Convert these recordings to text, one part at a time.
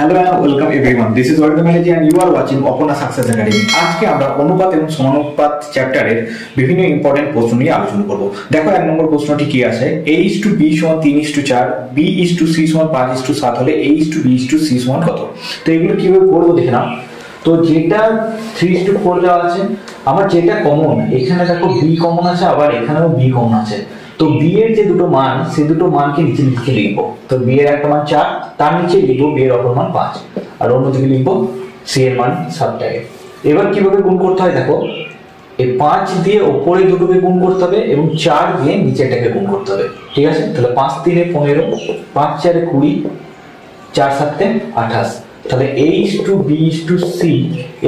Hello and welcome everyone. This is Varun Manaji and you are watching Opona Success Academy. আজকে আমরা অনুপাত এবং সমানুপাত চ্যাপ্টারের বিভিন্ন ইম্পর্টেন্ট প্রশ্ন নিয়ে আলোচনা করব। দেখো এক নম্বর প্রশ্নটি কি আছে? a/b = 3:4, b/c = 5:7 হলে a/b/c = কত? তো এগুলো কিভাবে করব দেখে নাও। তো যেটা 3:4 দেওয়া আছে, আমার যেটা কমন এখানে দেখো b কমন আছে, আবার এখানেও b কমন আছে। তো b এর যে দুটো মান সেই দুটো মানকে নিচে লিখে লিখবো। তো b এর একটা মান 4, তার নিচে লিখবো b এর অপর মান 5, আর অন্যদিকে লিখবো c এর মান 7 টাকে। এবার কিভাবে গুণ করতে হয় দেখো, এই 5 দিয়ে উপরে দুটোকে গুণ করতে হবে এবং 4 দিয়ে নিচেরটাকে গুণ করতে হবে। ঠিক আছে, তাহলে 5 × 3 = 15, 5 × 4 = 20, 4 × 7 = 28। তাহলে a/b/c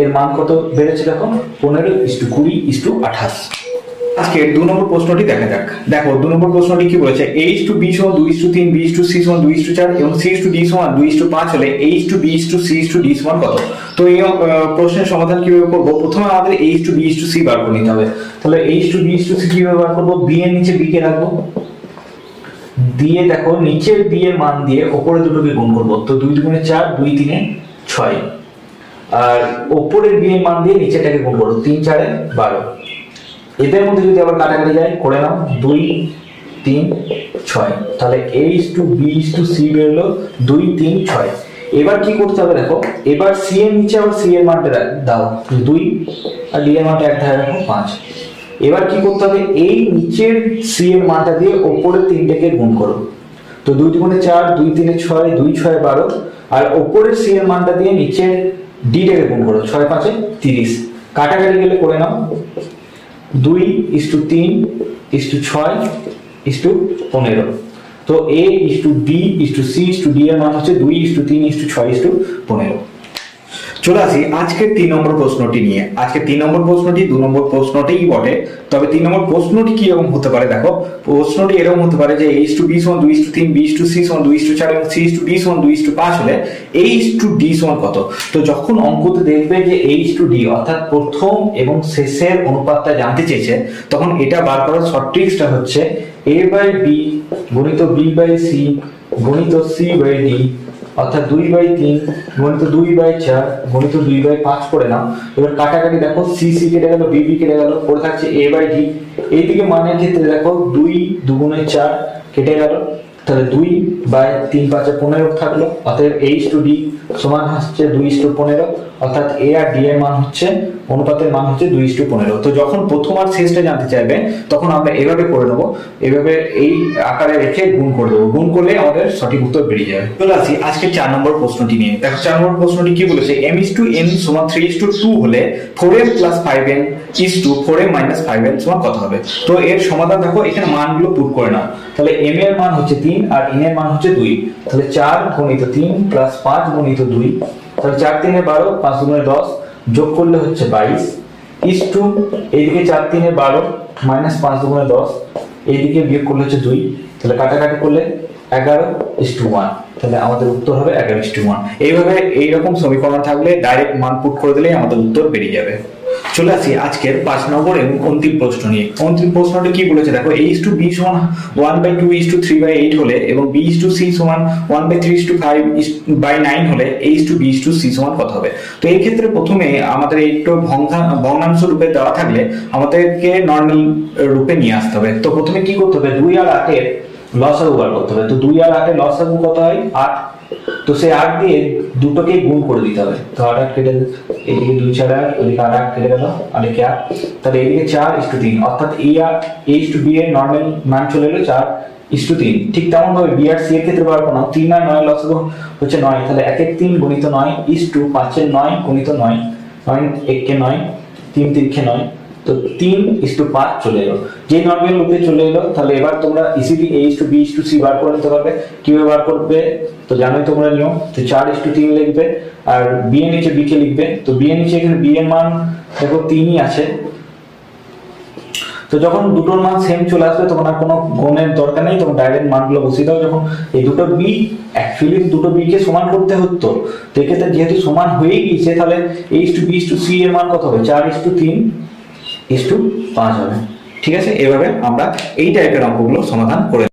এর মান কত বেড়েছে দেখো, 15:20:28। আজকে 2 নম্বর প্রশ্নটি দেখা যাক। দেখো 2 নম্বর প্রশ্নটি কি বলেছে, a/b = 2:3, b/c = 2:4 এবং c/d = 2:5 হলে a/b/c/d = কত? তো এই প্রশ্নের সমাধান কিভাবে করব? প্রথমে আমাদের a/b/c বার করে নিতে হবে। তাহলে a/b/c কিভাবে বার করব? b এর নিচে b কে রাখবো, দিয়ে দেখো নিচের b এর মান দিয়ে উপরে দুটোকে গুণ করব। তো 2 × 2 = 4, 2 × 3 = 6, আর উপরের b এর মান দিয়ে নিচেরটাকে গুণ করব। 3 × 4 = 12। এদের মধ্যে যদি আবার কাটাকাটি যায় করে নাও, 2 3 6, তাহলে a/b/c বেরোলো 2 3 6। এবার কি করতে হবে দেখো, এবার c এর নিচে আবার c এর মানটা দাও 2, আর d এর মানটা এক ধারে রাখো 5। এবার কি করতে হবে, এই নিচের c এর মানটা দিয়ে উপরের তিনটাকে গুণ করো। তো 2 × 2 = 4, 2 × 3 = 6, 2 × 6 = 12, আর উপরের c এর মানটা দিয়ে নিচের d টাকে গুণ করো। 6 × 5 = 30। কাটাকাটি গেলে করে নাও, 2:3:6:15। তো a/b/c/d এর মান হচ্ছে 2:3:6:15। চলে আসি আজকের 3 নম্বর প্রশ্নটি নিয়ে। আজকে 3 নম্বর প্রশ্নটি 2 নম্বর প্রশ্নটিই বটে, তবে 3 নম্বর প্রশ্নটি কি রকম হতে পারে দেখো। প্রশ্নটি এরকম হতে পারে যে a/b = 2:3, b/c = 2:4 এবং c/d = 2:5 হলে a/d = কত? তো যখন অঙ্কতে দেখবে যে a/d অর্থাৎ প্রথম এবং শেষের অনুপাতটা জানতে চেয়েছে, তখন এটা বার করার শর্ট ট্রিক্সটা হচ্ছে a/b গুণিত b/c গুণিত c/d অর্থাৎ 2/3 গুণিত 2/4 গুণিত 2/5 করে নাও। এবার কাটাকাটি দেখো, c কেটে গেল, b কেটে গেল, পড়ে থাকছে a/d। এইদিকে মানের ক্ষেত্রে দেখো 2 2 × 4 কেটে গেল, তাহলে 2/3 = 15 থাকলো। অতএব a/d সমান হচ্ছে 2:15, অর্থাৎ a আর d এর মান হচ্ছে অনুপাতের মান হচ্ছে 2:15। তো যখন প্রথম আর শেষটা জানতে চাইবে তখন আমরা এভাবে করে নেব, এভাবে এই আকারে রেখে গুণ করে দেবো। গুণ করলে আমাদের সঠিক উত্তর বেরিয়ে যাবে। চলে আসি আজকে 4 নম্বর প্রশ্নটি নিয়ে। দেখো 4 নম্বর প্রশ্নটি কি বলেছে, m/n = 3:2 হলে 4m + 5n 4m - 5n কত হবে? তো এর সমাধান দেখো, এখানে মানগুলো পুট করে নাও। তাহলে m এর মান হচ্ছে 3 আর n এর মান হচ্ছে 2। তাহলে 4 × 3 + 5 × 2, তাহলে 4 × 3 = 12, 5 × 2 = 10, যোগ করলে হচ্ছে 22, এইদিকে 4 × 3 = 12 - 5 × 2 = 10, এইদিকে বিয়োগ করলে হচ্ছে 2, তাহলে কাটাকাটি করলে 11:1। তাহলে আমাদের উত্তর হবে 11:1। এইভাবে এইরকম সমীকরণ থাকলে ডাইরেক্ট মান পুট করে দিলেই আমাদের উত্তর বেরিয়ে যাবে। চলে আসি আজকের 5 নম্বর এবং অন্তিম প্রশ্ন নিয়ে। অন্তিম প্রশ্নটি কি বলেছে দেখো, a/b = 1/2:3/8 হলে এবং b/c = 1/3:5/9 হলে a/b/c = কত হবে? তো এই ক্ষেত্রে প্রথমে আমাদের একটু ভগ্নাংশ রূপে দেওয়া থাকলে আমাদেরকে নরমাল রূপে নিয়ে আসতে হবে। তো প্রথমে কি করতে হবে, 2 আর 8 এর লসাগু বার করতে হবে। তো 2 আর 8 এর লসাগু কত হয়? 8। তো সেই 8 দিয়ে দুটোকে গুণ করে দিতে হবে। তো 8 কেটে, এদিকে 2 × 4 ওদিকে 8 কেটে গেল, আর এদিকে 8, তাহলে এদিকে 4:3, অর্থাৎ a/b এর নরমাল মান চলে এলো 4:3। ঠিক তেমন ভাবে b আর c এর ক্ষেত্রে বার করো, 3 আর 9 লসাগু হচ্ছে 9, তাহলে 1 × 3 × 9 5 × 9 × 9, 9 1 × 9, 3 3 × 9, তো 3:5 চলে এলো। যে নরমাল রূপে চলে এলো, তাহলে এবার তোমরা ইজিলি a/b/c বার করে নিতে পারবে। কিভাবে বার করবে তো জানোই তোমরা নিয়ম। তো 4:3 লিখবে, আর b এর নিচে b কে লিখবে। তো b এর নিচে এখানে b এর মান দেখো 3ই আছে। তো যখন দুটোর মান সেম চলে আসবে তখন আর কোনো গুণের দরকার নেই, তখন ডাইরেক্ট মানগুলো বসিয়ে দাও। যখন এই দুটো b অ্যাকচুয়ালি দুটো b কে সমান করতে হতো, তো এক্ষেত্রে যেহেতু সমান হয়ে গিয়েছে, তাহলে a/b/c এর মান কত হবে? 4:3:5 হবে। ঠিক আছে, এভাবে আমরা এই টাইপের অঙ্কগুলো সমাধান করে